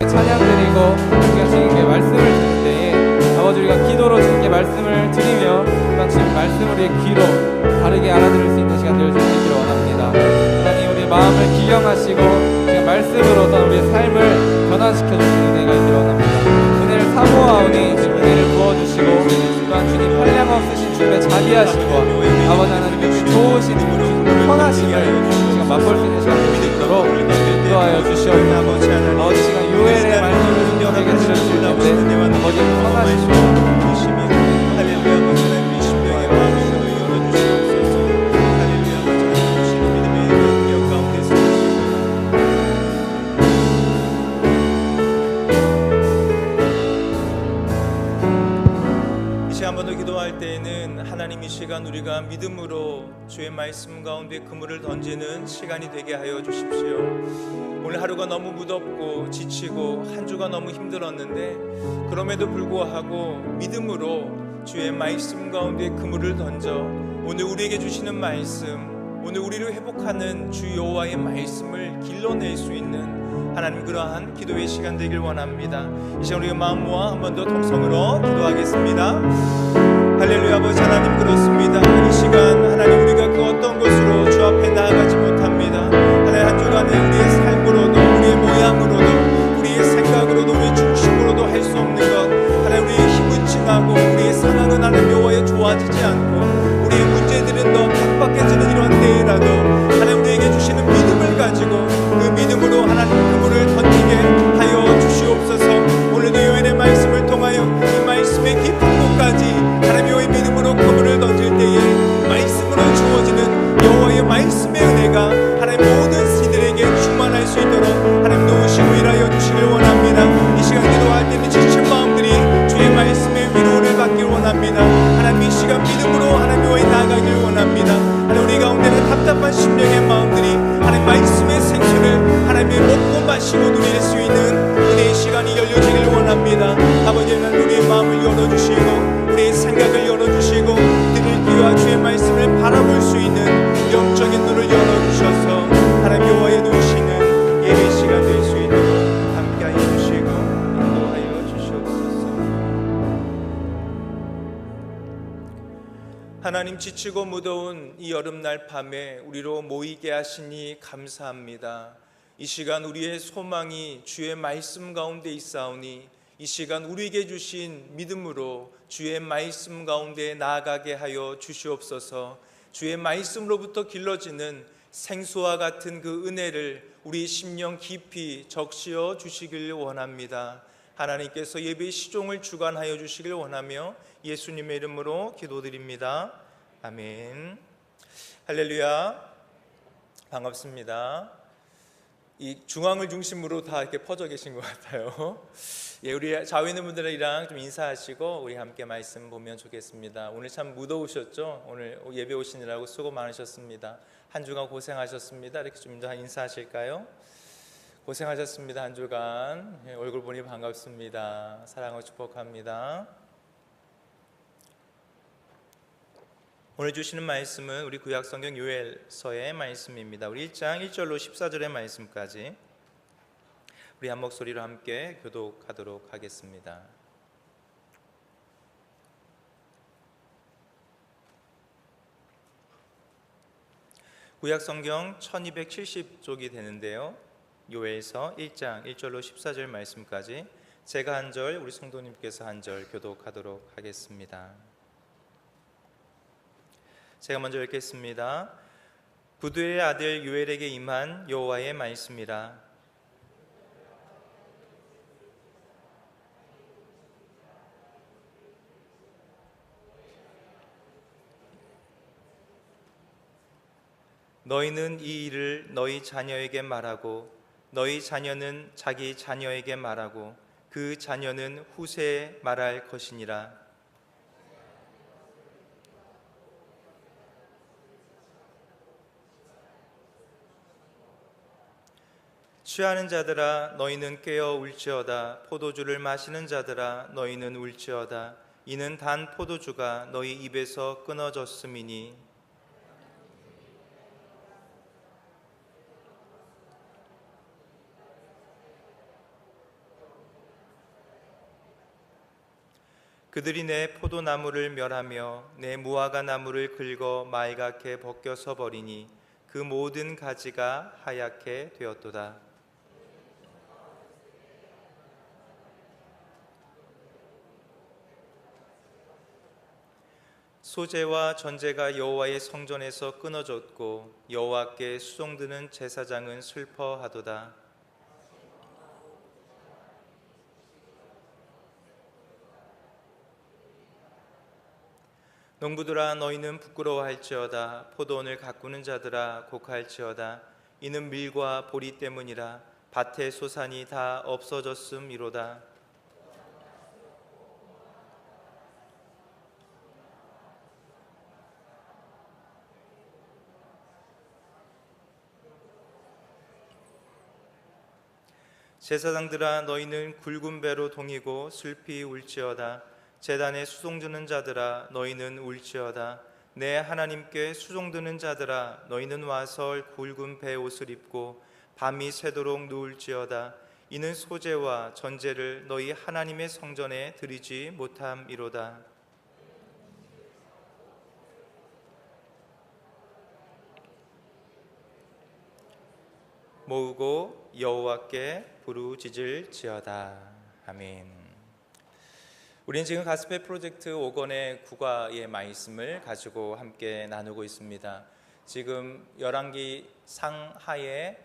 찬양 드리고 우리가 주님께 말씀을 드릴 때에 아버지 우리가 기도로 주님께 말씀을 드리며 또한 주님 말씀을 우리의 귀로 바르게 알아들을 수 있는 시간 될 수 있기를 원합니다. 하나님 우리 마음을 기경하시고 그냥 말씀으로 또한 우리의 삶을 변화시켜 주시는 은혜가 있기를 원합니다. 은혜를 사모하오니 주님 은혜를 부어주시고 또한 주님 한량 없으신 주님의 자비하심과 아버지 하나님의 좋으신 주님의 편하심을 지금 맛볼 수 있는 시간 될 수 있도록 인도하여 주시옵소서. 아버지 시간 요엘의 말씀을 우리에게 들려주실 텐데 아버지 편하시고 한 번 더 기도할 때에는 하나님 이 시간 우리가 믿음으로 주의 말씀 가운데 그물을 던지는 시간이 되게 하여 주십시오. 오늘 하루가 너무 무덥고 지치고 한 주가 너무 힘들었는데 그럼에도 불구하고 믿음으로 주의 말씀 가운데 그물을 던져 오늘 우리에게 주시는 말씀, 오늘 우리를 회복하는 주 여호와의 말씀을 길러낼 수 있는 하나님 그러한 기도의 시간 되길 원합니다. 이 시간 우리의 마음 모아 한 번 더 통성으로 기도하겠습니다. 할렐루야. 아버지 하나님 그렇습니다. 이 시간 하나님 우리가 그 어떤 것으로 주 앞에 나아가지 못합니다. 하나님 한 주간에 우리의 삶으로도 우리의 모양으로도 우리의 생각으로도 우리의 중심으로도 할 수 없는 것 하나님 우리의 힘은 칭하고 우리의 상황은 하나님 여호와여 좋아지지 않고 우리의 문제들은 더 각박해지는 이런 때에라도 하나님 우리에게 주시는 믿음을 가지고 그 믿음으로 하나님 그물을 던지게 하여 주시옵소서. 오늘도 요엘의 말씀을 통하여 이 말씀의 깊은 곳까지 하나님 여호와의 믿음으로 그물을 던질 때에 말씀으로 주어지는 여호와의 말씀의 은혜가 하나님 모든 이들에게 충만할 수 있도록 하나님 도우시고 일하여 주시길 원합니다. 이 시간 기도할 때는 지친 마음들이 주의 말씀의 위로를 받길 원합니다. 하나님 이 시간 믿음으로 하나님 여호와에 나아가길 원합니다. 하나님 우리 가운데는 답답한 심령의 마음들이 하나님 말씀의 생수를 하나님의 먹고 마시고 누릴 수 있는 은혜의 시간이 열려지길 원합니다. 아버지 하나님 우리의 마음을 열어주시고 우리의 생각을 열어주시고 들을 귀와 주의 말씀을 바라볼 수 있는 영적인 눈을 열어주셔서 하나님 여호와의 도우시는 예배 시간 될 수 있도록 함께하여 주시고 인도하여 주시옵소서. 하나님 지치고 무더운 이 여름날 밤에 우리로 모이게 하시니 감사합니다. 이 시간 우리의 소망이 주의 말씀 가운데 있사오니 이 시간 우리에게 주신 믿음으로 주의 말씀 가운데 나아가게 하여 주시옵소서. 주의 말씀으로부터 길러지는 생수와 같은 그 은혜를 우리 심령 깊이 적시어 주시길 원합니다. 하나님께서 예배의 시종을 주관하여 주시길 원하며 예수님의 이름으로 기도드립니다. 아멘. 할렐루야. 반갑습니다. 이 중앙을 중심으로 다 이렇게 퍼져 계신 것 같아요. 예, 우리 좌우에 있는 분들이랑 좀 인사하시고 우리 함께 말씀 보면 좋겠습니다. 오늘 참 무더우셨죠? 오늘 예배 오시느라고 수고 많으셨습니다. 한 주간 고생하셨습니다. 이렇게 좀 더 인사하실까요? 고생하셨습니다. 한 주간. 예, 얼굴 보니 반갑습니다. 사랑하고 축복합니다. 오늘 주시는 말씀은 우리 구약성경 요엘서의 말씀입니다. 우리 1장 1절로 14절의 말씀까지 우리 한 목소리로 함께 교독하도록 하겠습니다. 구약성경 1270쪽이 되는데요, 요엘서 1장 1절로 14절 말씀까지 제가 한 절, 우리 성도님께서 한 절 교독하도록 하겠습니다. 제가 먼저 읽겠습니다. 부두의 아들 요엘에게 임한 여호와의 말씀이라. 너희는 이 일을 너희 자녀에게 말하고 너희 자녀는 자기 자녀에게 말하고 그 자녀는 후세에 말할 것이니라. 취하는 자들아 너희는 깨어 울지어다. 포도주를 마시는 자들아 너희는 울지어다. 이는 단 포도주가 너희 입에서 끊어졌음이니. 그들이 내 포도나무를 멸하며 내 무화과 나무를 긁어 말갛게 벗겨서 버리니 그 모든 가지가 하얗게 되었도다. 소제와 전제가 여호와의 성전에서 끊어졌고 여호와께 수종드는 제사장은 슬퍼하도다. 농부들아 너희는 부끄러워할지어다. 포도원을 가꾸는 자들아 곡할지어다. 이는 밀과 보리 때문이라. 밭의 소산이 다 없어졌음이로다. 제사장들아 너희는 굵은 배로 동이고 슬피 울지어다. 제단에 수종드는 자들아 너희는 울지어다. 내 하나님께 수종드는 자들아 너희는 와서 굵은 배 옷을 입고 밤이 새도록 누울지어다. 이는 소제와 전제를 너희 하나님의 성전에 드리지 못함이로다. 모으고 여호와께 부르짖을지어다. 아멘. 우리는 지금 가스펠 프로젝트 5권의 국가의 말씀을 가지고 함께 나누고 있습니다. 지금 열왕기 상하의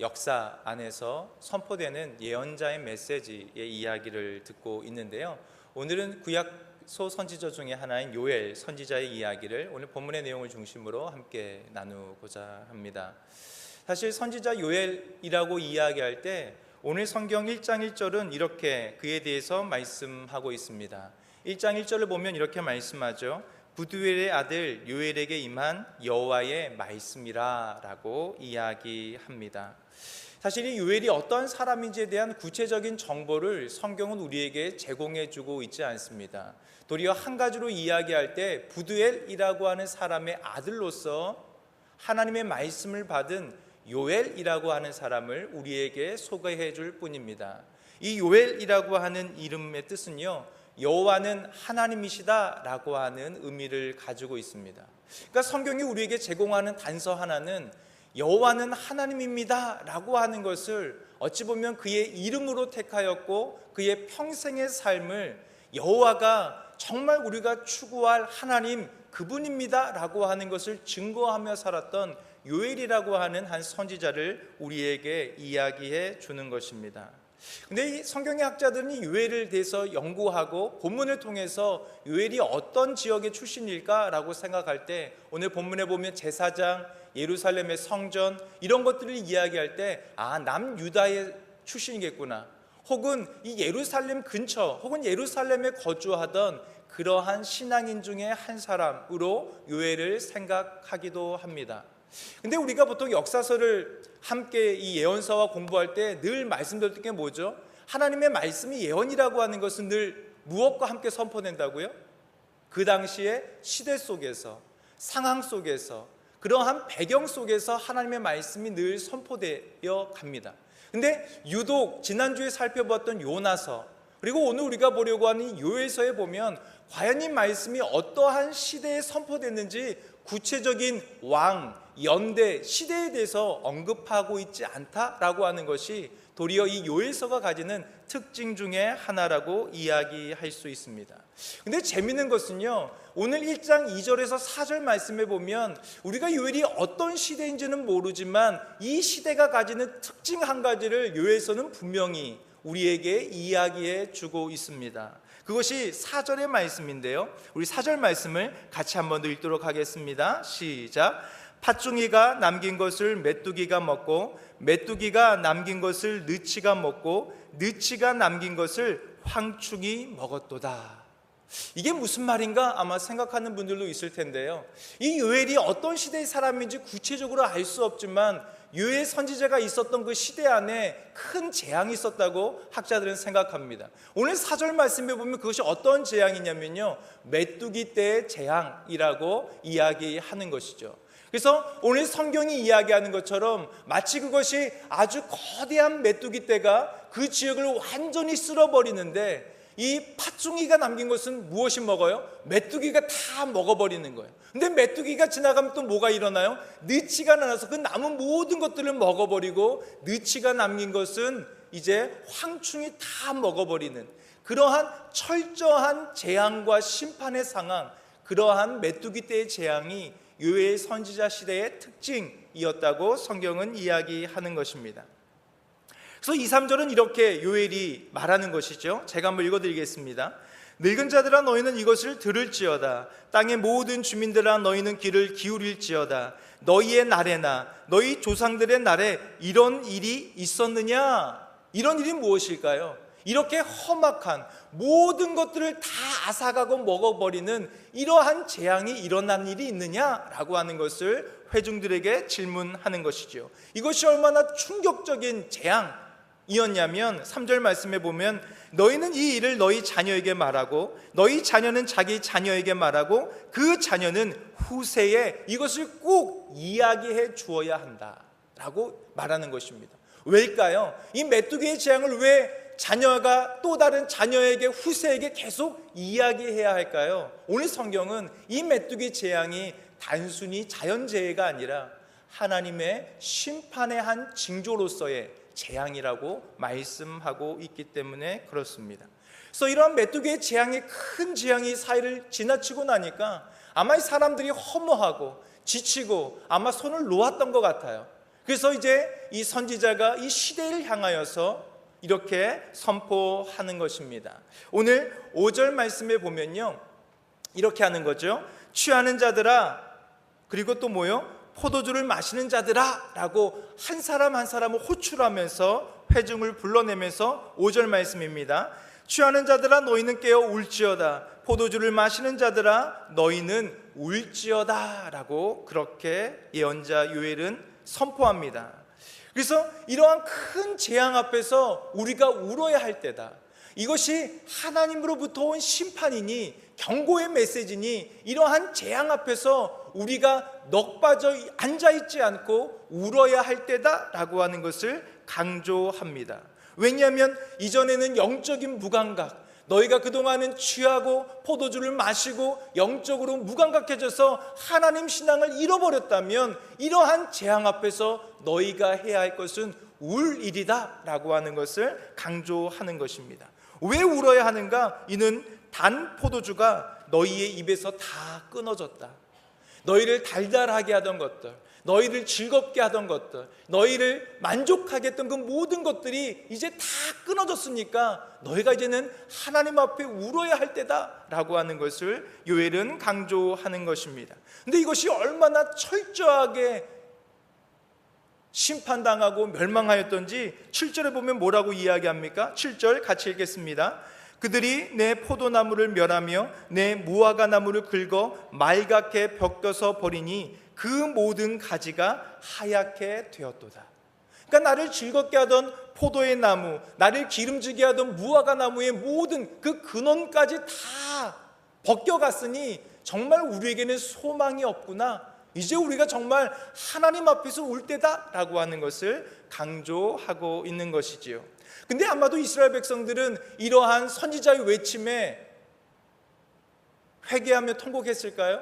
역사 안에서 선포되는 예언자의 메시지의 이야기를 듣고 있는데요. 오늘은 구약소 선지자 중에 하나인 요엘 선지자의 이야기를 오늘 본문의 내용을 중심으로 함께 나누고자 합니다. 사실 선지자 요엘이라고 이야기할 때 오늘 성경 1장 1절은 이렇게 그에 대해서 말씀하고 있습니다. 1장 1절을 보면 이렇게 말씀하죠. 부두엘의 아들 요엘에게 임한 여호와의 말씀이라 라고 이야기합니다. 사실 이 요엘이 어떤 사람인지에 대한 구체적인 정보를 성경은 우리에게 제공해주고 있지 않습니다. 도리어 한 가지로 이야기할 때 부두엘이라고 하는 사람의 아들로서 하나님의 말씀을 받은 요엘이라고 하는 사람을 우리에게 소개해 줄 뿐입니다. 이 요엘이라고 하는 이름의 뜻은요, 여호와는 하나님이시다 라고 하는 의미를 가지고 있습니다. 그러니까 성경이 우리에게 제공하는 단서 하나는 여호와는 하나님입니다 라고 하는 것을 어찌 보면 그의 이름으로 택하였고 그의 평생의 삶을 여호와가 정말 우리가 추구할 하나님 그분입니다 라고 하는 것을 증거하며 살았던 요엘이라고 하는 한 선지자를 우리에게 이야기해 주는 것입니다. 근데 이 성경의 학자들은 이 요엘을 대해서 연구하고 본문을 통해서 요엘이 어떤 지역의 출신일까라고 생각할 때 오늘 본문에 보면 제사장, 예루살렘의 성전 이런 것들을 이야기할 때 남유다의 출신이겠구나, 혹은 이 예루살렘 근처 혹은 예루살렘에 거주하던 그러한 신앙인 중에 한 사람으로 요엘을 생각하기도 합니다. 근데 우리가 보통 역사서를 함께 이 예언서와 공부할 때 늘 말씀드렸던 게 뭐죠? 하나님의 말씀이 예언이라고 하는 것은 늘 무엇과 함께 선포된다고요? 그 당시의 시대 속에서, 상황 속에서, 그러한 배경 속에서 하나님의 말씀이 늘 선포되어 갑니다. 근데 유독 지난주에 살펴봤던 요나서, 그리고 오늘 우리가 보려고 하는 요엘서에 보면 과연 이 말씀이 어떠한 시대에 선포됐는지 구체적인 왕, 연대, 시대에 대해서 언급하고 있지 않다라고 하는 것이 도리어 이 요엘서가 가지는 특징 중에 하나라고 이야기할 수 있습니다. 근데 재미있는 것은요, 오늘 1장 2절에서 4절 말씀에 보면 우리가 요엘이 어떤 시대인지는 모르지만 이 시대가 가지는 특징 한 가지를 요엘서는 분명히 우리에게 이야기해 주고 있습니다. 그것이 4절의 말씀인데요, 우리 4절 말씀을 같이 한번 더 읽도록 하겠습니다. 시작. 팥중이가 남긴 것을 메뚜기가 먹고 메뚜기가 남긴 것을 느치가 먹고 느치가 남긴 것을 황충이 먹었도다. 이게 무슨 말인가 아마 생각하는 분들도 있을 텐데요, 이 요엘이 어떤 시대의 사람인지 구체적으로 알 수 없지만 요엘 선지자가 있었던 그 시대 안에 큰 재앙이 있었다고 학자들은 생각합니다. 오늘 4절 말씀에 보면 그것이 어떤 재앙이냐면요, 메뚜기 때의 재앙이라고 이야기하는 것이죠. 그래서 오늘 성경이 이야기하는 것처럼 마치 그것이 아주 거대한 메뚜기 떼가 그 지역을 완전히 쓸어버리는데, 이 팥송이가 남긴 것은 무엇이 먹어요? 메뚜기가 다 먹어버리는 거예요. 근데 메뚜기가 지나가면 또 뭐가 일어나요? 느치가 나서 그 남은 모든 것들을 먹어버리고, 느치가 남긴 것은 이제 황충이 다 먹어버리는 그러한 철저한 재앙과 심판의 상황, 그러한 메뚜기 때의 재앙이 요엘 선지자 시대의 특징이었다고 성경은 이야기하는 것입니다. 그래서 2, 3절은 이렇게 요엘이 말하는 것이죠. 제가 한번 읽어드리겠습니다. 늙은 자들아 너희는 이것을 들을지어다. 땅의 모든 주민들아 너희는 귀를 기울일지어다. 너희의 날에나 너희 조상들의 날에 이런 일이 있었느냐? 이런 일이 무엇일까요? 이렇게 험악한 모든 것들을 다 앗아가고 먹어버리는 이러한 재앙이 일어난 일이 있느냐라고 하는 것을 회중들에게 질문하는 것이죠. 이것이 얼마나 충격적인 재앙이었냐면 3절 말씀에 보면 너희는 이 일을 너희 자녀에게 말하고 너희 자녀는 자기 자녀에게 말하고 그 자녀는 후세에 이것을 꼭 이야기해 주어야 한다라고 말하는 것입니다. 왜일까요? 이 메뚜기의 재앙을 왜 자녀가 또 다른 자녀에게, 후세에게 계속 이야기해야 할까요? 오늘 성경은 이 메뚜기 재앙이 단순히 자연재해가 아니라 하나님의 심판의 한 징조로서의 재앙이라고 말씀하고 있기 때문에 그렇습니다. 그래서 이러한 메뚜기의 재앙이, 큰 재앙이 사이를 지나치고 나니까 아마 이 사람들이 허무하고 지치고 아마 손을 놓았던 것 같아요. 그래서 이제 이 선지자가 이 시대를 향하여서 이렇게 선포하는 것입니다. 오늘 5절 말씀에 보면요, 이렇게 하는 거죠. 취하는 자들아, 그리고 또 뭐요? 포도주를 마시는 자들아 라고 한 사람 한 사람을 호출하면서 회중을 불러내면서 5절 말씀입니다. 취하는 자들아 너희는 깨어 울지어다. 포도주를 마시는 자들아 너희는 울지어다 라고 그렇게 예언자 요엘은 선포합니다. 그래서 이러한 큰 재앙 앞에서 우리가 울어야 할 때다. 이것이 하나님으로부터 온 심판이니 경고의 메시지니 이러한 재앙 앞에서 우리가 넋 빠져 앉아있지 않고 울어야 할 때다라고 하는 것을 강조합니다. 왜냐하면 이전에는 영적인 무감각, 너희가 그동안은 취하고 포도주를 마시고 영적으로 무감각해져서 하나님 신앙을 잃어버렸다면 이러한 재앙 앞에서 너희가 해야 할 것은 울 일이다 라고 하는 것을 강조하는 것입니다. 왜 울어야 하는가? 이는 단 포도주가 너희의 입에서 다 끊어졌다. 너희를 달달하게 하던 것들, 너희를 즐겁게 하던 것들, 너희를 만족하게 했던 그 모든 것들이 이제 다 끊어졌으니까 너희가 이제는 하나님 앞에 울어야 할 때다라고 하는 것을 요엘은 강조하는 것입니다. 근데 이것이 얼마나 철저하게 심판당하고 멸망하였던지 7절에 보면 뭐라고 이야기합니까? 7절 같이 읽겠습니다. 그들이 내 포도나무를 멸하며 내 무화과 나무를 긁어 말갛게 벗겨서 버리니 그 모든 가지가 하얗게 되었도다. 그러니까 나를 즐겁게 하던 포도의 나무, 나를 기름지게 하던 무화과 나무의 모든 그 근원까지 다 벗겨갔으니 정말 우리에게는 소망이 없구나. 이제 우리가 정말 하나님 앞에서 울 때다라고 하는 것을 강조하고 있는 것이지요. 근데 아마도 이스라엘 백성들은 이러한 선지자의 외침에 회개하며 통곡했을까요?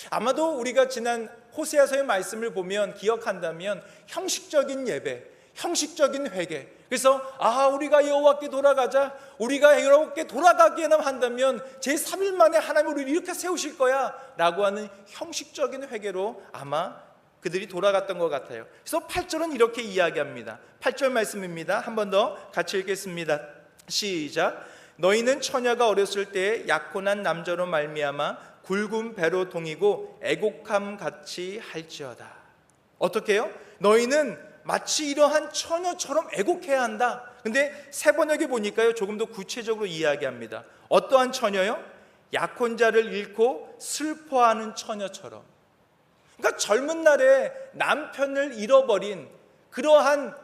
아마도 우리가 지난 호세아서의 말씀을 보면 기억한다면 형식적인 예배, 형식적인 회개, 그래서 우리가 여호와께 돌아가자, 우리가 여호와께 돌아가기에만 한다면 제3일 만에 하나님 우리를 이렇게 세우실 거야 라고 하는 형식적인 회개로 아마 그들이 돌아갔던 것 같아요. 그래서 8절은 이렇게 이야기합니다. 8절 말씀입니다. 한 번 더 같이 읽겠습니다. 시작. 너희는 처녀가 어렸을 때에 약혼한 남자로 말미암아 굵은 배로 동이고 애곡함 같이 할지어다. 어떻게 해요? 너희는 마치 이러한 처녀처럼 애곡해야 한다. 근데 새 번역에 보니까요 조금 더 구체적으로 이야기합니다. 어떠한 처녀요? 약혼자를 잃고 슬퍼하는 처녀처럼. 그러니까 젊은 날에 남편을 잃어버린 그러한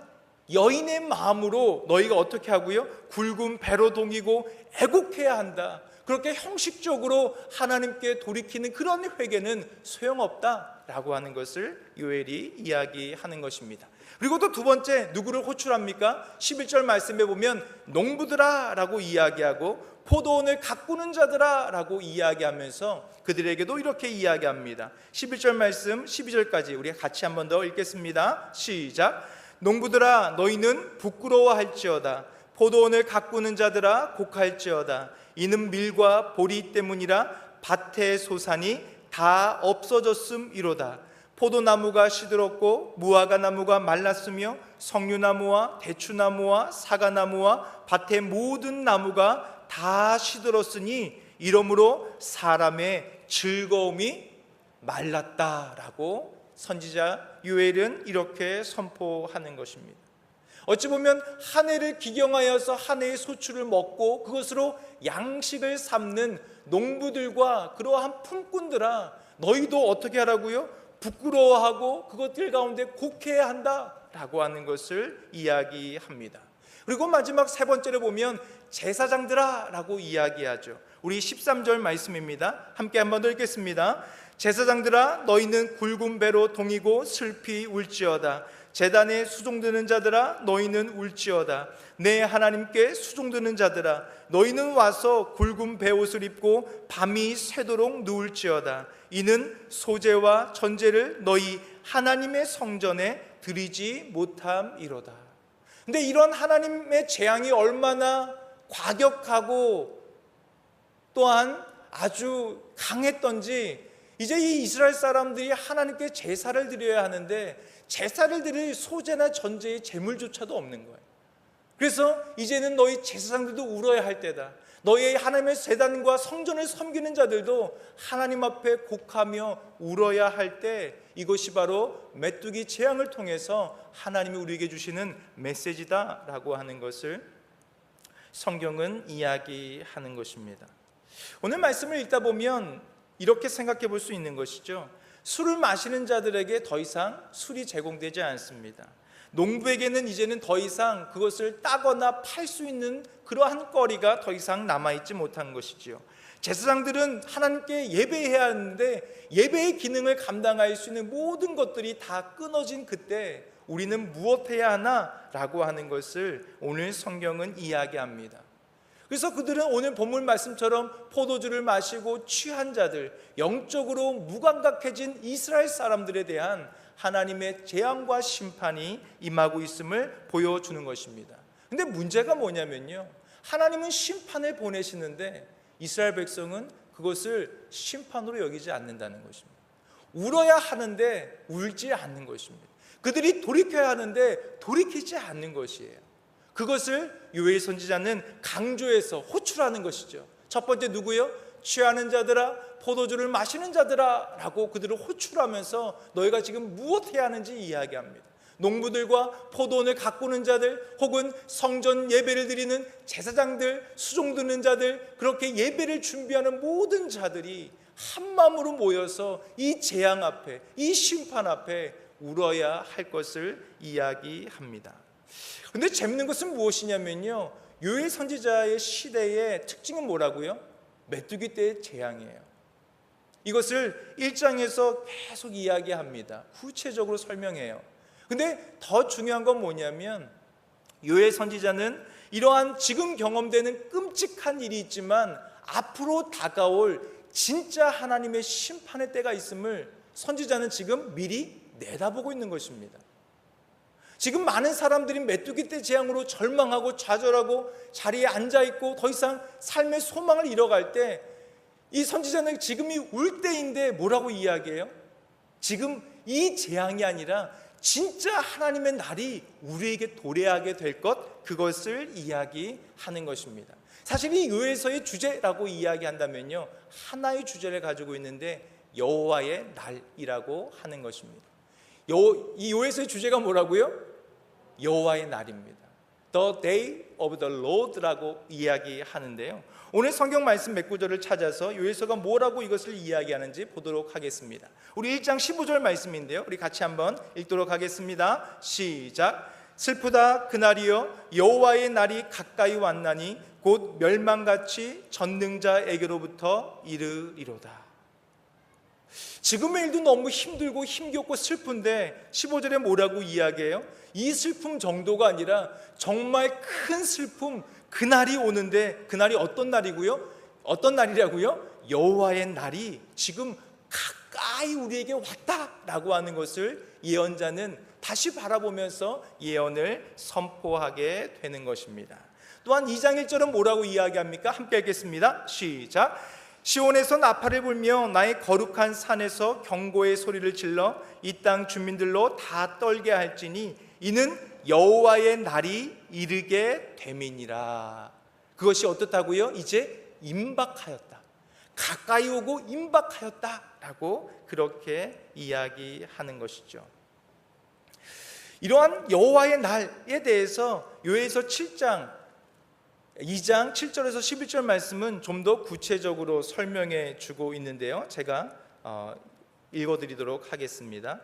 여인의 마음으로 너희가 어떻게 하고요? 굵은 배로 동이고 애곡해야 한다. 그렇게 형식적으로 하나님께 돌이키는 그런 회개는 소용없다라고 하는 것을 요엘이 이야기하는 것입니다. 그리고 또 두 번째, 누구를 호출합니까? 11절 말씀에 보면 농부들아 라고 이야기하고 포도원을 가꾸는 자들아 라고 이야기하면서 그들에게도 이렇게 이야기합니다. 11절 말씀 12절까지 우리 같이 한 번 더 읽겠습니다. 시작. 농부들아 너희는 부끄러워할지어다. 포도원을 가꾸는 자들아 곡할지어다. 이는 밀과 보리 때문이라 밭의 소산이 다 없어졌음이로다. 포도나무가 시들었고 무화과 나무가 말랐으며 석류나무와 대추나무와 사과나무와 밭의 모든 나무가 다 시들었으니 이러므로 사람의 즐거움이 말랐다라고 선지자 요엘은 이렇게 선포하는 것입니다. 어찌 보면 한 해를 기경하여서 한 해의 소출을 먹고 그것으로 양식을 삼는 농부들과 그러한 품꾼들아, 너희도 어떻게 하라고요? 부끄러워하고 그것들 가운데 곡해야 한다라고 하는 것을 이야기합니다. 그리고 마지막 세 번째로 보면 제사장들아 라고 이야기하죠. 우리 13절 말씀입니다. 함께 한번 더 읽겠습니다. 제사장들아 너희는 굵은 배로 동이고 슬피 울지어다. 제단에 수종드는 자들아 너희는 울지어다. 내 하나님께 수종드는 자들아 너희는 와서 굵은 베옷을 입고 밤이 새도록 누울지어다. 이는 소제와 전제를 너희 하나님의 성전에 드리지 못함이로다. 근데 이런 하나님의 재앙이 얼마나 과격하고 또한 아주 강했던지 이제 이 이스라엘 사람들이 하나님께 제사를 드려야 하는데 제사를 드릴 소제나 전제의 제물조차도 없는 거예요. 그래서 이제는 너희 제사장들도 울어야 할 때다. 너희 하나님의 제단과 성전을 섬기는 자들도 하나님 앞에 곡하며 울어야 할 때 이것이 바로 메뚜기 재앙을 통해서 하나님이 우리에게 주시는 메시지다라고 하는 것을 성경은 이야기하는 것입니다. 오늘 말씀을 읽다 보면 이렇게 생각해 볼 수 있는 것이죠. 술을 마시는 자들에게 더 이상 술이 제공되지 않습니다. 농부에게는 이제는 더 이상 그것을 따거나 팔 수 있는 그러한 거리가 더 이상 남아있지 못한 것이지요. 제사장들은 하나님께 예배해야 하는데 예배의 기능을 감당할 수 있는 모든 것들이 다 끊어진 그때 우리는 무엇해야 하나라고 하는 것을 오늘 성경은 이야기합니다. 그래서 그들은 오늘 본문 말씀처럼 포도주를 마시고 취한 자들, 영적으로 무감각해진 이스라엘 사람들에 대한 하나님의 재앙과 심판이 임하고 있음을 보여주는 것입니다. 근데 문제가 뭐냐면요, 하나님은 심판을 보내시는데 이스라엘 백성은 그것을 심판으로 여기지 않는다는 것입니다. 울어야 하는데 울지 않는 것입니다. 그들이 돌이켜야 하는데 돌이키지 않는 것이에요. 그것을 요엘 선지자는 강조해서 호출하는 것이죠. 첫 번째 누구요? 취하는 자들아, 포도주를 마시는 자들아 라고 그들을 호출하면서 너희가 지금 무엇해야 하는지 이야기합니다. 농부들과 포도원을 가꾸는 자들, 혹은 성전 예배를 드리는 제사장들, 수종 드는 자들, 그렇게 예배를 준비하는 모든 자들이 한 마음으로 모여서 이 재앙 앞에, 이 심판 앞에 울어야 할 것을 이야기합니다. 그런데 재밌는 것은 무엇이냐면요, 요엘 선지자의 시대의 특징은 뭐라고요? 메뚜기 때의 재앙이에요. 이것을 1장에서 계속 이야기합니다. 구체적으로 설명해요. 근데 더 중요한 건 뭐냐면 요엘 선지자는 이러한 지금 경험되는 끔찍한 일이 있지만 앞으로 다가올 진짜 하나님의 심판의 때가 있음을 선지자는 지금 미리 내다보고 있는 것입니다. 지금 많은 사람들이 메뚜기 때 재앙으로 절망하고 좌절하고 자리에 앉아있고 더 이상 삶의 소망을 잃어갈 때 이 선지자는 지금이 울 때인데 뭐라고 이야기해요? 지금 이 재앙이 아니라 진짜 하나님의 날이 우리에게 도래하게 될 것, 그것을 이야기하는 것입니다. 사실 이 요엘서의 주제라고 이야기한다면요, 하나의 주제를 가지고 있는데 여호와의 날이라고 하는 것입니다. 이 요엘서의 주제가 뭐라고요? 여호와의 날입니다. The day of the Lord라고 이야기하는데요, 오늘 성경 말씀 몇 구절을 찾아서 요엘서가 뭐라고 이것을 이야기하는지 보도록 하겠습니다. 우리 1장 15절 말씀인데요, 우리 같이 한번 읽도록 하겠습니다. 시작. 슬프다 그날이여, 여호와의 날이 가까이 왔나니 곧 멸망같이 전능자에게로부터 이르리로다. 지금의 일도 너무 힘들고 힘겹고 슬픈데 15절에 뭐라고 이야기해요? 이 슬픔 정도가 아니라 정말 큰 슬픔, 그날이 오는데, 그날이 어떤 날이고요? 어떤 날이라고요? 여호와의 날이 지금 가까이 우리에게 왔다라고 하는 것을 예언자는 다시 바라보면서 예언을 선포하게 되는 것입니다. 또한 2장 1절은 뭐라고 이야기합니까? 함께 읽겠습니다. 시작. 시온에서 나팔을 불며 나의 거룩한 산에서 경고의 소리를 질러 이 땅 주민들로 다 떨게 할지니 이는 여호와의 날이 이르게 됨이니라. 그것이 어떻다고요? 이제 임박하였다, 가까이 오고 임박하였다라고 그렇게 이야기하는 것이죠. 이러한 여호와의 날에 대해서 요엘서 7장 2장 7절에서 11절 말씀은 좀 더 구체적으로 설명해 주고 있는데요, 제가 읽어드리도록 하겠습니다.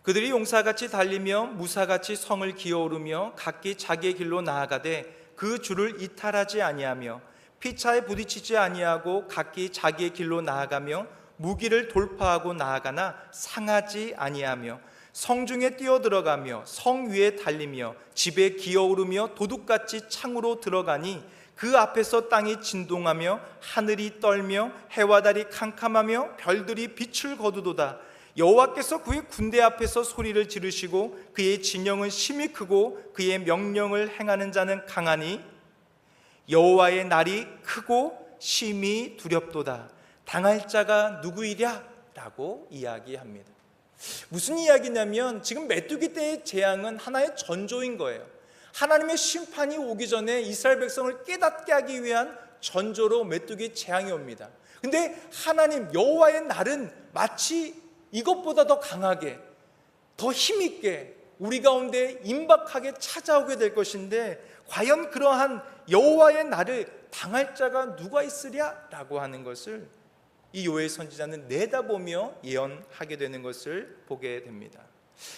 그들이 용사같이 달리며 무사같이 성을 기어오르며 각기 자기의 길로 나아가되 그 줄을 이탈하지 아니하며 피차에 부딪히지 아니하고 각기 자기의 길로 나아가며 무기를 돌파하고 나아가나 상하지 아니하며 성중에 뛰어들어가며 성 위에 달리며 집에 기어오르며 도둑같이 창으로 들어가니 그 앞에서 땅이 진동하며 하늘이 떨며 해와 달이 캄캄하며 별들이 빛을 거두도다. 여호와께서 그의 군대 앞에서 소리를 지르시고 그의 진영은 심히 크고 그의 명령을 행하는 자는 강하니 여호와의 날이 크고 심히 두렵도다. 당할 자가 누구이랴? 라고 이야기합니다. 무슨 이야기냐면 지금 메뚜기 떼의 재앙은 하나의 전조인 거예요. 하나님의 심판이 오기 전에 이스라엘 백성을 깨닫게 하기 위한 전조로 메뚜기 재앙이 옵니다. 근데 하나님 여호와의 날은 마치 이것보다 더 강하게, 더 힘있게 우리 가운데 임박하게 찾아오게 될 것인데 과연 그러한 여호와의 날을 당할 자가 누가 있으랴? 라고 하는 것을 이 요엘 선지자는 내다보며 예언하게 되는 것을 보게 됩니다.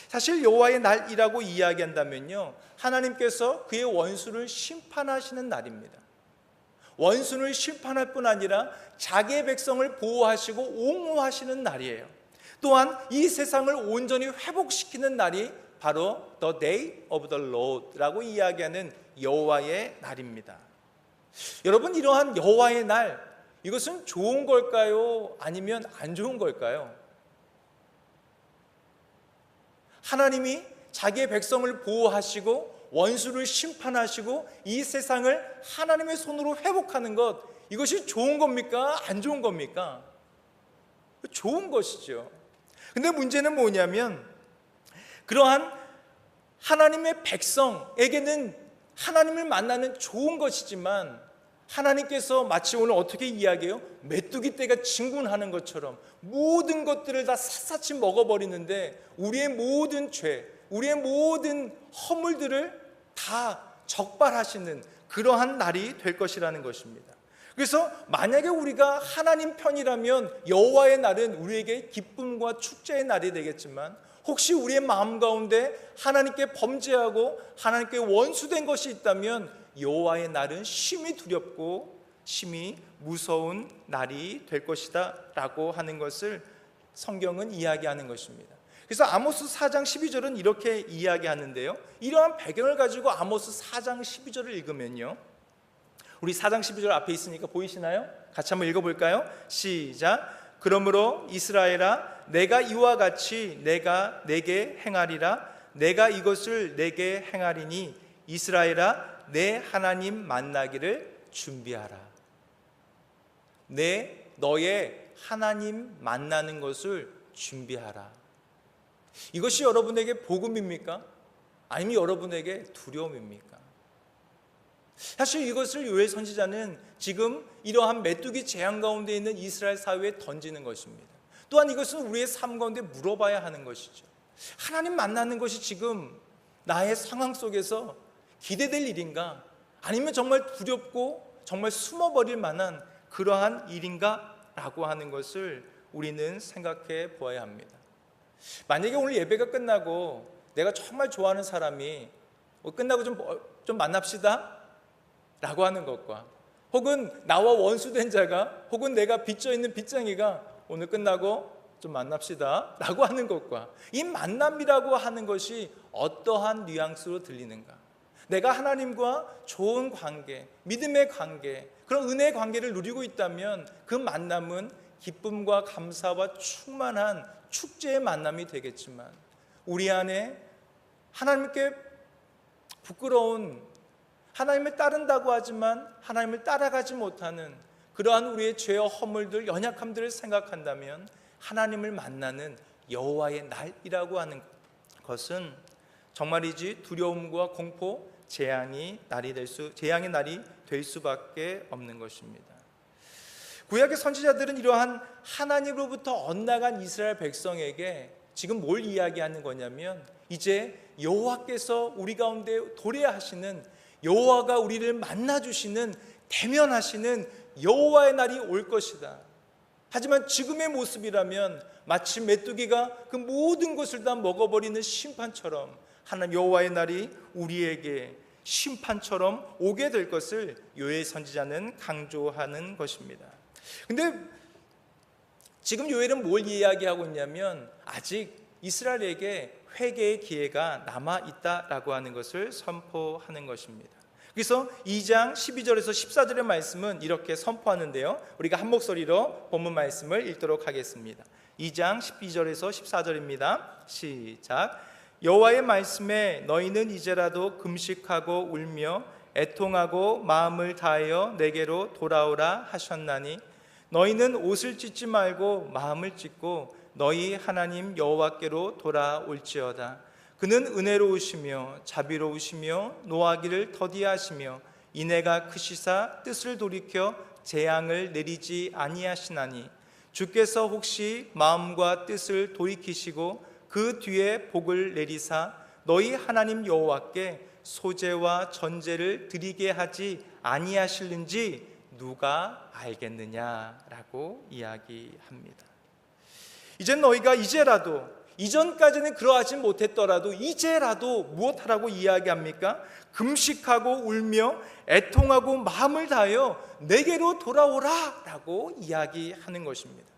사실 여호와의 날이라고 이야기한다면요, 하나님께서 그의 원수를 심판하시는 날입니다. 원수를 심판할 뿐 아니라 자기의 백성을 보호하시고 옹호하시는 날이에요. 또한 이 세상을 온전히 회복시키는 날이 바로 The Day of the Lord라고 이야기하는 여호와의 날입니다. 여러분, 이러한 여호와의 날, 이것은 좋은 걸까요? 아니면 안 좋은 걸까요? 하나님이 자기의 백성을 보호하시고 원수를 심판하시고 이 세상을 하나님의 손으로 회복하는 것, 이것이 좋은 겁니까? 안 좋은 겁니까? 좋은 것이죠. 근데 문제는 뭐냐면 그러한 하나님의 백성에게는 하나님을 만나는 좋은 것이지만 하나님께서 마치 오늘 어떻게 이야기해요? 메뚜기 떼가 진군하는 것처럼 모든 것들을 다 샅샅이 먹어버리는데 우리의 모든 죄, 우리의 모든 허물들을 다 적발하시는 그러한 날이 될 것이라는 것입니다. 그래서 만약에 우리가 하나님 편이라면 여호와의 날은 우리에게 기쁨과 축제의 날이 되겠지만 혹시 우리의 마음 가운데 하나님께 범죄하고 하나님께 원수된 것이 있다면 여호와의 날은 심히 두렵고 심히 무서운 날이 될 것이다 라고 하는 것을 성경은 이야기하는 것입니다. 그래서 아모스 4장 12절은 이렇게 이야기하는데요, 이러한 배경을 가지고 아모스 4장 12절을 읽으면요, 우리 4장 12절 앞에 있으니까 보이시나요? 같이 한번 읽어볼까요? 시작. 그러므로 이스라엘아, 내가 이와 같이 내가 내게 행하리라. 내가 이것을 내게 행하리니 이스라엘아, 내 하나님 만나기를 준비하라. 너의 하나님 만나는 것을 준비하라. 이것이 여러분에게 복음입니까? 아니면 여러분에게 두려움입니까? 사실 이것을 요엘 선지자는 지금 이러한 메뚜기 재앙 가운데 있는 이스라엘 사회에 던지는 것입니다. 또한 이것은 우리의 삶 가운데 물어봐야 하는 것이죠. 하나님 만나는 것이 지금 나의 상황 속에서 기대될 일인가? 아니면 정말 두렵고 정말 숨어버릴 만한 그러한 일인가? 라고 하는 것을 우리는 생각해 보아야 합니다. 만약에 오늘 예배가 끝나고 내가 정말 좋아하는 사람이 끝나고 좀 만납시다 라고 하는 것과, 혹은 나와 원수된 자가, 혹은 내가 빚져 있는 빚쟁이가 오늘 끝나고 좀 만납시다 라고 하는 것과, 이 만남이라고 하는 것이 어떠한 뉘앙스로 들리는가? 내가 하나님과 좋은 관계, 믿음의 관계, 그런 은혜의 관계를 누리고 있다면 그 만남은 기쁨과 감사와 충만한 축제의 만남이 되겠지만, 우리 안에 하나님께 부끄러운, 하나님을 따른다고 하지만 하나님을 따라가지 못하는 그러한 우리의 죄와 허물들, 연약함들을 생각한다면 하나님을 만나는 여호와의 날이라고 하는 것은 정말이지 두려움과 공포, 재앙의 날이 될 수밖에 없는 것입니다. 구약의 선지자들은 이러한 하나님으로부터 엇나간 이스라엘 백성에게 지금 뭘 이야기하는 거냐면, 이제 여호와께서 우리 가운데 도래하시는, 여호와가 우리를 만나주시는, 대면하시는 여호와의 날이 올 것이다. 하지만 지금의 모습이라면 마치 메뚜기가 그 모든 것을 다 먹어버리는 심판처럼 하나님 여호와의 날이 우리에게 심판처럼 오게 될 것을 요엘 선지자는 강조하는 것입니다. 근데 지금 요엘은 뭘 이야기하고 있냐면, 아직 이스라엘에게 회개의 기회가 남아있다라고 하는 것을 선포하는 것입니다. 그래서 2장 12절에서 14절의 말씀은 이렇게 선포하는데요, 우리가 한 목소리로 본문 말씀을 읽도록 하겠습니다. 2장 12절에서 14절입니다. 시작. 여호와의 말씀에 너희는 이제라도 금식하고 울며 애통하고 마음을 다하여 내게로 돌아오라 하셨나니, 너희는 옷을 찢지 말고 마음을 찢고 너희 하나님 여호와께로 돌아올지어다. 그는 은혜로우시며 자비로우시며 노하기를 더디하시며 인애가 크시사 뜻을 돌이켜 재앙을 내리지 아니하시나니, 주께서 혹시 마음과 뜻을 돌이키시고 그 뒤에 복을 내리사 너희 하나님 여호와께 소제와 전제를 드리게 하지 아니하실는지 누가 알겠느냐라고 이야기합니다. 이제 너희가 이제라도, 이전까지는 그러하지 못했더라도 이제라도 무엇하라고 이야기합니까? 금식하고 울며 애통하고 마음을 다하여 내게로 돌아오라 라고 이야기하는 것입니다.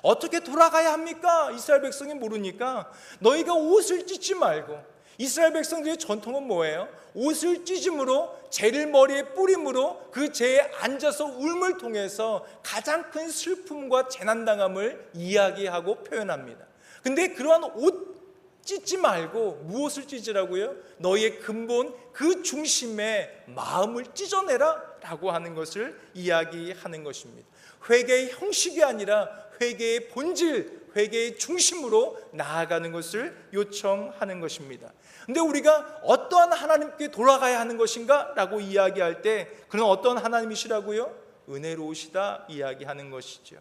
어떻게 돌아가야 합니까? 이스라엘 백성이 모르니까 너희가 옷을 찢지 말고, 이스라엘 백성들의 전통은 뭐예요? 옷을 찢음으로, 재를 머리에 뿌림으로 그 재에 앉아서 울음을 통해서 가장 큰 슬픔과 재난당함을 이야기하고 표현합니다. 근데 그러한 옷 찢지 말고 무엇을 찢으라고요? 너희의 근본, 그 중심에 마음을 찢어내라 라고 하는 것을 이야기하는 것입니다. 회개의 형식이 아니라 회개의 본질, 회개의 중심으로 나아가는 것을 요청하는 것입니다. 근데 우리가 어떠한 하나님께 돌아가야 하는 것인가? 라고 이야기할 때 그는 어떤 하나님이시라고요? 은혜로우시다 이야기하는 것이죠.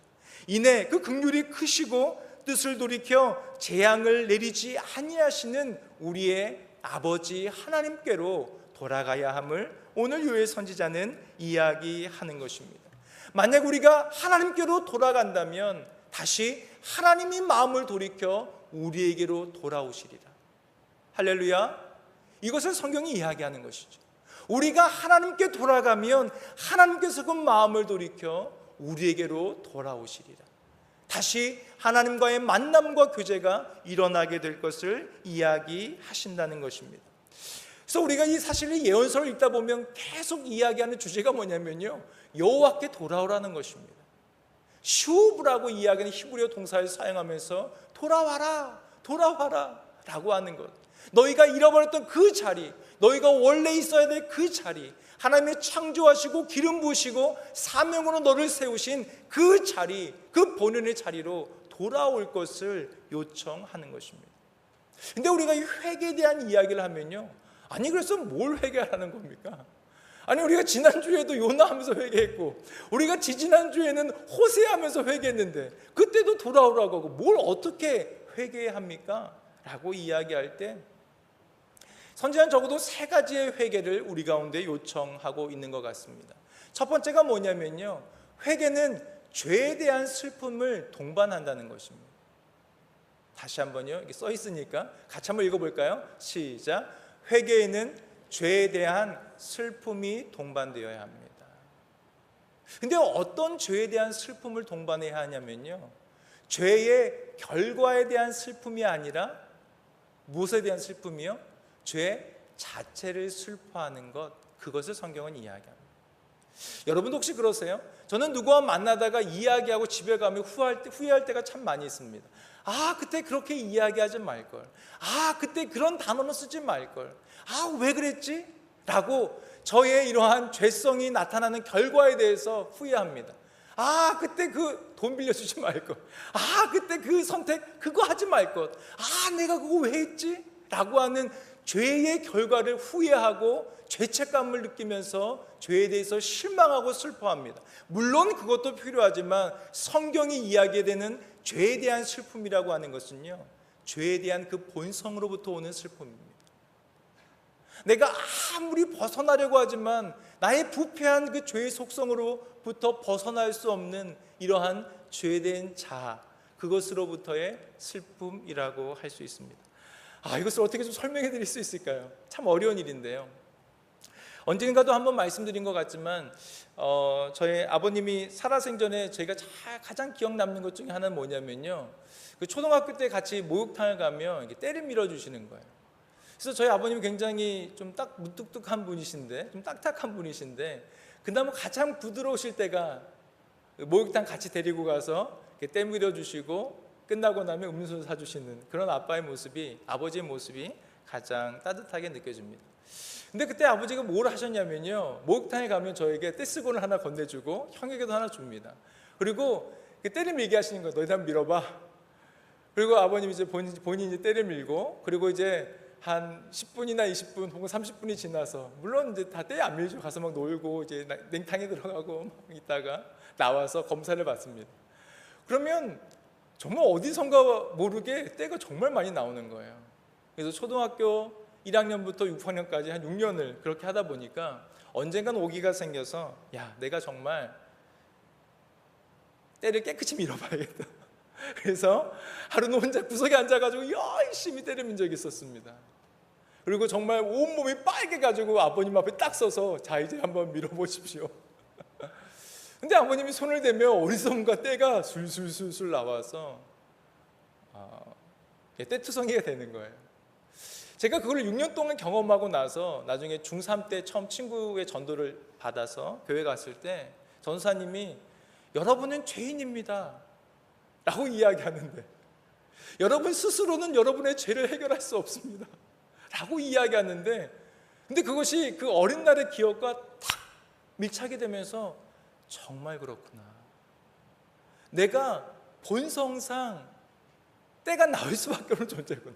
이내 그 긍휼이 크시고 뜻을 돌이켜 재앙을 내리지 아니하시는 우리의 아버지 하나님께로 돌아가야 함을 오늘 요엘 선지자는 이야기하는 것입니다. 만약 우리가 하나님께로 돌아간다면 다시 하나님이 마음을 돌이켜 우리에게로 돌아오시리라. 할렐루야. 이것을 성경이 이야기하는 것이죠. 우리가 하나님께 돌아가면 하나님께서 그 마음을 돌이켜 우리에게로 돌아오시리라. 다시 하나님과의 만남과 교제가 일어나게 될 것을 이야기하신다는 것입니다. 그래서 우리가 이 사실의 예언서를 읽다 보면 계속 이야기하는 주제가 뭐냐면요, 여호와께 돌아오라는 것입니다. 슈브라고 이야기하는 히브리어 동사를 사용하면서 돌아와라, 돌아와라 라고 하는 것. 너희가 잃어버렸던 그 자리, 너희가 원래 있어야 될 그 자리, 하나님의 창조하시고 기름 부으시고 사명으로 너를 세우신 그 자리, 그 본연의 자리로 돌아올 것을 요청하는 것입니다. 근데 우리가 이 회개에 대한 이야기를 하면요, 아니 그래서 뭘 회개하라는 겁니까? 아니 우리가 지난주에도 요나하면서 회개했고, 우리가 지지난주에는 호세하면서 회개했는데 그때도 돌아오라고 하고 뭘 어떻게 회개해야 합니까? 라고 이야기할 때 선지자는 적어도 세 가지의 회개를 우리 가운데 요청하고 있는 것 같습니다. 첫 번째가 뭐냐면요, 회개는 죄에 대한 슬픔을 동반한다는 것입니다. 다시 한번요, 이게 써 있으니까 같이 한번 읽어볼까요? 시작. 회개에는 죄에 대한 슬픔이 동반되어야 합니다. 근데 어떤 죄에 대한 슬픔을 동반해야 하냐면요, 죄의 결과에 대한 슬픔이 아니라 무엇에 대한 슬픔이요? 죄 자체를 슬퍼하는 것, 그것을 성경은 이야기합니다. 여러분도 혹시 그러세요? 저는 누구와 만나다가 이야기하고 집에 가면 후회할 때가 참 많이 있습니다. 아, 그때 그렇게 이야기하지 말걸. 아, 그때 그런 단어는 쓰지 말걸. 아, 왜 그랬지? 라고 저의 이러한 죄성이 나타나는 결과에 대해서 후회합니다. 아, 그때 그 돈 빌려주지 말걸. 아, 그때 그 선택 그거 하지 말걸. 아, 내가 그거 왜 했지? 라고 하는 죄의 결과를 후회하고 죄책감을 느끼면서 죄에 대해서 실망하고 슬퍼합니다. 물론 그것도 필요하지만 성경이 이야기되는 죄에 대한 슬픔이라고 하는 것은요, 죄에 대한 그 본성으로부터 오는 슬픔입니다. 내가 아무리 벗어나려고 하지만 나의 부패한 그 죄의 속성으로부터 벗어날 수 없는 이러한 죄에 대한 자아, 그것으로부터의 슬픔이라고 할 수 있습니다. 이것을 어떻게 좀 설명해 드릴 수 있을까요? 참 어려운 일인데요. 언젠가도 한번 말씀드린 것 같지만 저희 아버님이 살아생전에 저희가 가장 기억 남는 것 중에 하나는 뭐냐면요, 그 초등학교 때 같이 목욕탕을 가면 이렇게 때를 밀어주시는 거예요. 그래서 저희 아버님이 굉장히 좀 무뚝뚝한 분이신데, 좀 딱딱한 분이신데, 그나마 가장 부드러우실 때가 목욕탕 같이 데리고 가서 때 밀어주시고 끝나고 나면 음료수 사주시는 그런 아빠의 모습이, 아버지의 모습이 가장 따뜻하게 느껴집니다. 근데 그때 아버지가 뭘 하셨냐면요, 목욕탕에 가면 저에게 떼쓰곤을 하나 건네주고 형에게도 하나 줍니다. 그리고 때를 밀게 하시는 거예요. 너희 한번 밀어봐. 그리고 아버님이 이제 본인이 이제 때를 밀고, 그리고 이제 한 10분이나 20분 혹은 30분이 지나서, 물론 이제 다 때 안 밀죠. 가서 막 놀고 이제 냉탕에 들어가고 막 있다가 나와서 검사를 받습니다. 그러면 정말 어디선가 모르게 때가 정말 많이 나오는 거예요. 그래서 초등학교 1학년부터 6학년까지 한 6년을 그렇게 하다 보니까 언젠간 오기가 생겨서, 야, 내가 정말 때를 깨끗이 밀어봐야겠다. 그래서 하루는 혼자 구석에 앉아가지고 열심히 때를 민 적이 있었습니다. 그리고 정말 온몸이 빨개가지고 아버님 앞에 딱 서서, 자, 이제 한번 밀어보십시오. 근데 아버님이 손을 대면 어디선가 때가 술술술술 나와서 때투성이가 되는 거예요. 제가 그걸 6년 동안 경험하고 나서 나중에 중3 때 처음 친구의 전도를 받아서 교회 갔을 때 전사님이 여러분은 죄인입니다 라고 이야기하는데, 여러분 스스로는 여러분의 죄를 해결할 수 없습니다 라고 이야기하는데, 근데 그것이 그 어린 날의 기억과 탁 밀착이 되면서 정말 그렇구나, 내가 본성상 때가 나올 수밖에 없는 존재구나,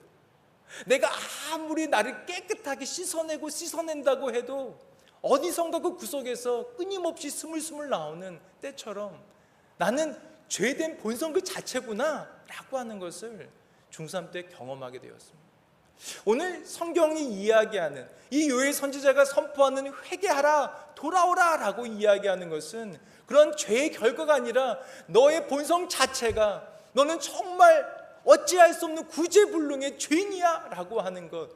내가 아무리 나를 깨끗하게 씻어낸다고 해도 어디선가 그 구석에서 끊임없이 스물스물 나오는 때처럼 나는 죄된 본성 그 자체구나 라고 하는 것을 중3 때 경험하게 되었습니다. 오늘 성경이 이야기하는, 이 요엘 선지자가 선포하는 회개하라, 돌아오라 라고 이야기하는 것은 그런 죄의 결과가 아니라 너의 본성 자체가 너는 정말 어찌할 수 없는 구제불능의 죄인이야 라고 하는 것,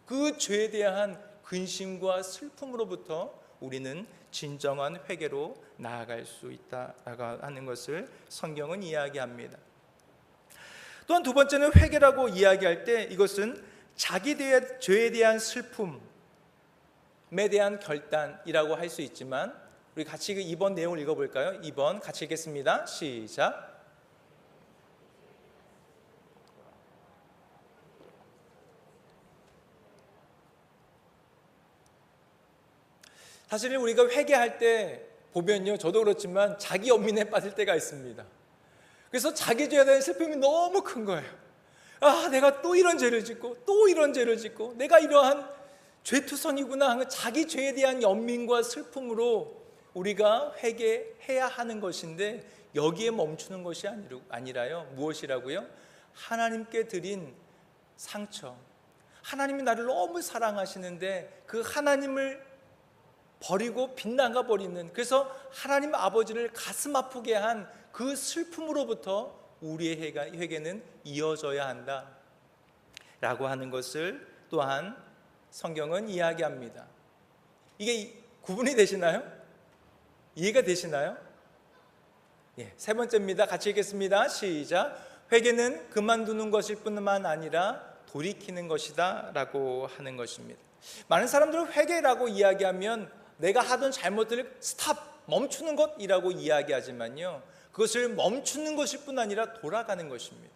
그 죄에 대한 근심과 슬픔으로부터 우리는 진정한 회개로 나아갈 수 있다라고 하는 것을 성경은 이야기합니다. 또한 두 번째는 회개라고 이야기할 때 이것은 자기 죄에 대한 슬픔에 대한 결단이라고 할 수 있지만, 우리 같이 2번 내용을 읽어볼까요? 2번 같이 읽겠습니다. 시작. 사실은 우리가 회개할 때 보면요, 저도 그렇지만 자기 연민에 빠질 때가 있습니다. 그래서 자기 죄에 대한 슬픔이 너무 큰 거예요. 아, 내가 또 이런 죄를 짓고 또 이런 죄를 짓고 내가 이러한 죄투성이구나 하는 자기 죄에 대한 연민과 슬픔으로 우리가 회개해야 하는 것인데, 여기에 멈추는 것이 아니라요, 무엇이라고요? 하나님께 드린 상처, 하나님이 나를 너무 사랑하시는데 그 하나님을 버리고 빗나가 버리는, 그래서 하나님 아버지를 가슴 아프게 한 그 슬픔으로부터 우리의 회개는 이어져야 한다 라고 하는 것을 또한 성경은 이야기합니다. 이게 구분이 되시나요? 이해가 되시나요? 세 번째입니다. 같이 읽겠습니다. 시작. 회개는 그만두는 것일 뿐만 아니라 돌이키는 것이다 라고 하는 것입니다. 많은 사람들은 회개라고 이야기하면 내가 하던 잘못들을 스탑, 멈추는 것이라고 이야기하지만요, 그것을 멈추는 것일 뿐 아니라 돌아가는 것입니다.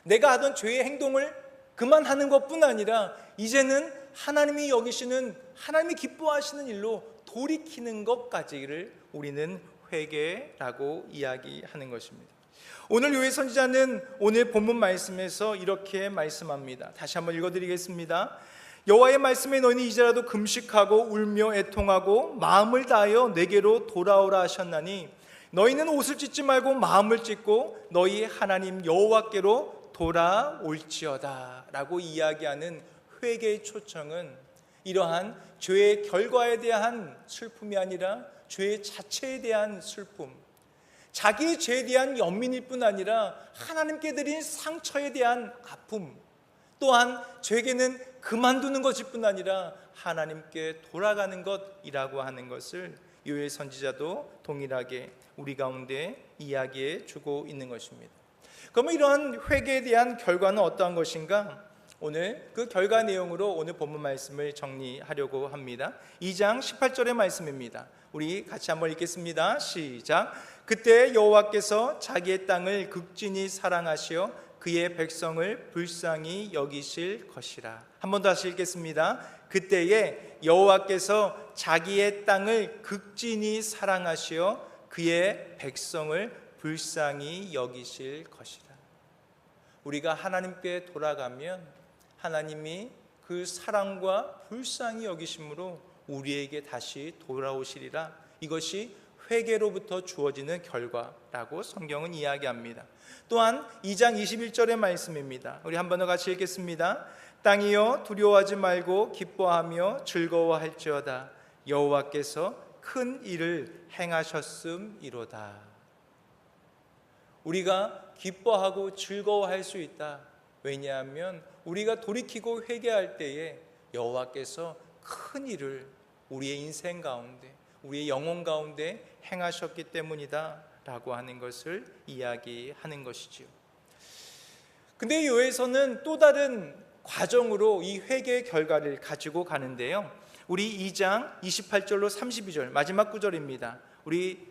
내가 하던 죄의 행동을 그만하는 것뿐 아니라 이제는 하나님이 여기시는, 하나님이 기뻐하시는 일로 돌이키는 것까지를 우리는 회개라고 이야기하는 것입니다. 오늘 요엘 선지자는 오늘 본문 말씀에서 이렇게 말씀합니다. 다시 한번 읽어드리겠습니다. 여호와의 말씀에 너희는 이제라도 금식하고 울며 애통하고 마음을 다하여 내게로 돌아오라 하셨나니 너희는 옷을 찢지 말고 마음을 찢고 너희 하나님 여호와께로 돌아올지어다 라고 이야기하는 회개의 초청은 이러한 죄의 결과에 대한 슬픔이 아니라 죄 자체에 대한 슬픔, 자기의 죄에 대한 연민일 뿐 아니라 하나님께 드린 상처에 대한 아픔, 또한 죄에게는 그만두는 것일 뿐 아니라 하나님께 돌아가는 것이라고 하는 것을 요엘 선지자도 동일하게 우리 가운데 이야기해 주고 있는 것입니다. 그러면 이러한 회개에 대한 결과는 어떠한 것인가? 오늘 그 결과 내용으로 오늘 본문 말씀을 정리하려고 합니다. 2장 18절의 말씀입니다. 우리 같이 한번 읽겠습니다. 시작. 그때 여호와께서 자기의 땅을 극진히 사랑하시어 그의 백성을 불쌍히 여기실 것이라. 한 번 다시 읽겠습니다. 그때에 여호와께서 자기의 땅을 극진히 사랑하시어 그의 백성을 불쌍히 여기실 것이라. 우리가 하나님께 돌아가면 하나님이 그 사랑과 불쌍히 여기심으로 우리에게 다시 돌아오시리라. 이것이 회개로부터 주어지는 결과라고 성경은 이야기합니다. 또한 2장 21절의 말씀입니다. 우리 한 번 더 같이 읽겠습니다. 땅이여 두려워하지 말고 기뻐하며 즐거워할지어다. 여호와께서 큰 일을 행하셨음이로다. 우리가 기뻐하고 즐거워할 수 있다. 왜냐하면 우리가 돌이키고 회개할 때에 여호와께서 큰 일을 우리의 인생 가운데, 우리의 영혼 가운데 행하셨기 때문이다 라고 하는 것을 이야기하는 것이지요. 근데 요에서는 또 다른 과정으로 이 회개의 결과를 가지고 가는데요, 우리 2장 28절로 32절 마지막 구절입니다. 우리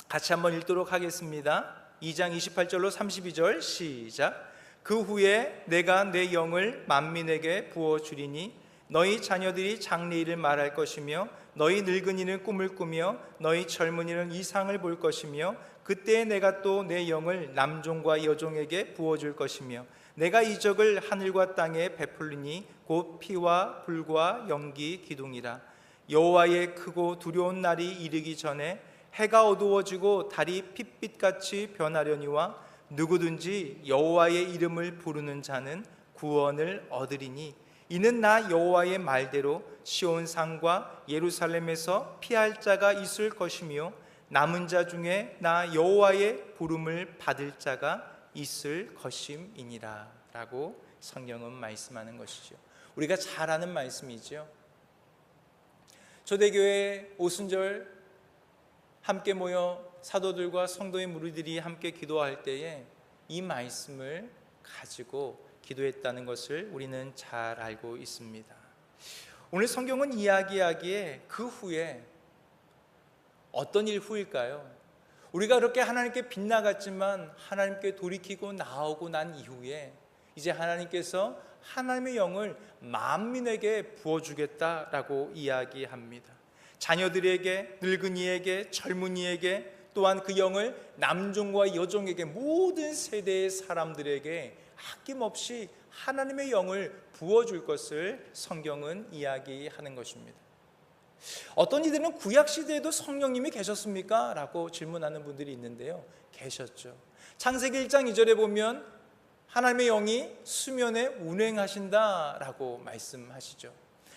같이 한번 읽도록 하겠습니다. 2장 28절로 32절 시작. 그 후에 내가 내 영을 만민에게 부어주리니 너희 자녀들이 장래일을 말할 것이며 너희 늙은이는 꿈을 꾸며 너희 젊은이는 이상을 볼 것이며 그때 내가 또 내 영을 남종과 여종에게 부어줄 것이며 내가 이적을 하늘과 땅에 베풀리니 곧 피와 불과 연기 기둥이라. 여호와의 크고 두려운 날이 이르기 전에 해가 어두워지고 달이 핏빛같이 변하려니와 누구든지 여호와의 이름을 부르는 자는 구원을 얻으리니 이는 나 여호와의 말대로 시온 산과 예루살렘에서 피할 자가 있을 것이며 남은 자 중에 나 여호와의 부름을 받을 자가 있을 것임이니라 라고 성경은 말씀하는 것이죠. 우리가 잘 아는 말씀이죠. 초대교회 오순절 함께 모여 사도들과 성도의 무리들이 함께 기도할 때에 이 말씀을 가지고 기도했다는 것을 우리는 잘 알고 있습니다. 오늘 성경은 이야기하기에 그 후에 어떤 일 후일까요? 우리가 그렇게 하나님께 빗나갔지만 하나님께 돌이키고 나오고 난 이후에 이제 하나님께서 하나님의 영을 만민에게 부어주겠다라고 이야기합니다. 자녀들에게, 늙은이에게, 젊은이에게, 또한 그 영을 남종과 여종에게, 모든 세대의 사람들에게 아낌없이 하나님의 영을 부어줄 것을 성경은 이야기하는 것입니다. 어떤 이들은 구약시대에도 성령님이 계셨습니까? 라고 질문하는 분들이 있는데요, 계셨죠. 창세기 1장 2절에 보면 하나님의 영이 수면에 운행하신다 라고 말씀하시죠.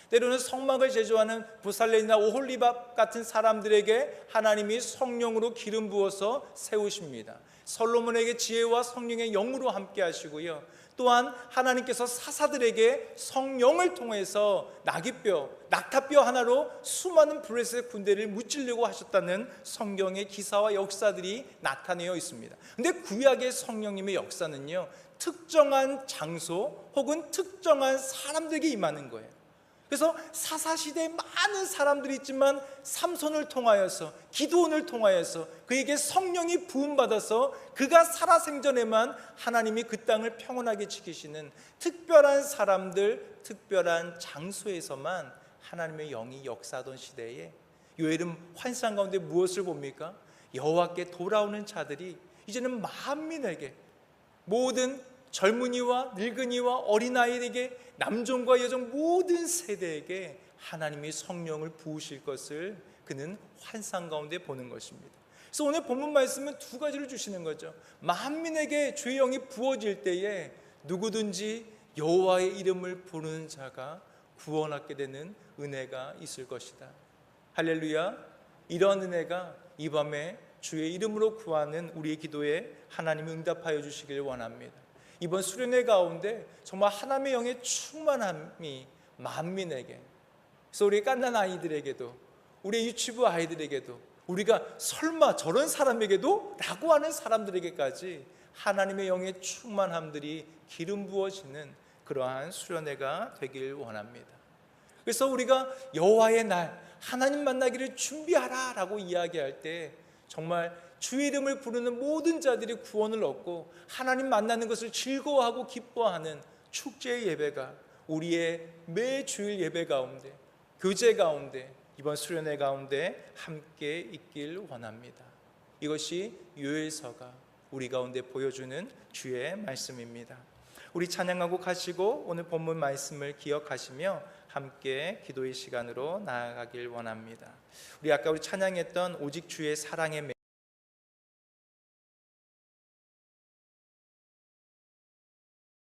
때로는 성막을 제조하는 부살렐이나 오홀리밥 같은 사람들에게 하나님이 성령으로 기름 부어서 세우십니다. 솔로몬에게 지혜와 성령의 영으로 함께 하시고요, 또한 하나님께서 사사들에게 성령을 통해서 나귀뼈, 낙타뼈 하나로 수많은 블레셋 군대를 무찌르려고 하셨다는 성경의 기사와 역사들이 나타내어 있습니다. 근데 구약의 성령님의 역사는요, 특정한 장소 혹은 특정한 사람들에게 임하는 거예요. 그래서 사사시대에 많은 사람들이 있지만 삼손을 통하여서, 기드온을 통하여서 그에게 성령이 부음받아서 그가 살아생전에만 하나님이 그 땅을 평온하게 지키시는 특별한 사람들, 특별한 장소에서만 하나님의 영이 역사하던 시대에 요엘은 환상 가운데 무엇을 봅니까? 여호와께 돌아오는 자들이 이제는 만민에게, 모든 젊은이와 늙은이와 어린아이에게, 남종과 여종 모든 세대에게 하나님이 성령을 부으실 것을 그는 환상 가운데 보는 것입니다. 그래서 오늘 본문 말씀은 두 가지를 주시는 거죠. 만민에게 주의 영이 부어질 때에 누구든지 여호와의 이름을 부르는 자가 구원하게 되는 은혜가 있을 것이다. 할렐루야. 이런 은혜가 이 밤에 주의 이름으로 구하는 우리의 기도에 하나님이 응답하여 주시길 원합니다. 이번 수련회 가운데 정말 하나님의 영의 충만함이 만민에게, 그래서 우리 갓난 아이들에게도, 우리 유치부 아이들에게도, 우리가 설마 저런 사람에게도? 라고 하는 사람들에게까지 하나님의 영의 충만함들이 기름 부어지는 그러한 수련회가 되길 원합니다. 그래서 우리가 여호와의 날, 하나님 만나기를 준비하라 라고 이야기할 때 정말 주의 이름을 부르는 모든 자들이 구원을 얻고 하나님 만나는 것을 즐거워하고 기뻐하는 축제의 예배가 우리의 매주일 예배 가운데, 교제 가운데, 이번 수련회 가운데 함께 있길 원합니다. 이것이 요엘서가 우리 가운데 보여주는 주의 말씀입니다. 우리 찬양하고 가시고 오늘 본문 말씀을 기억하시며 함께 기도의 시간으로 나아가길 원합니다. 우리 아까 찬양했던 오직 주의 사랑의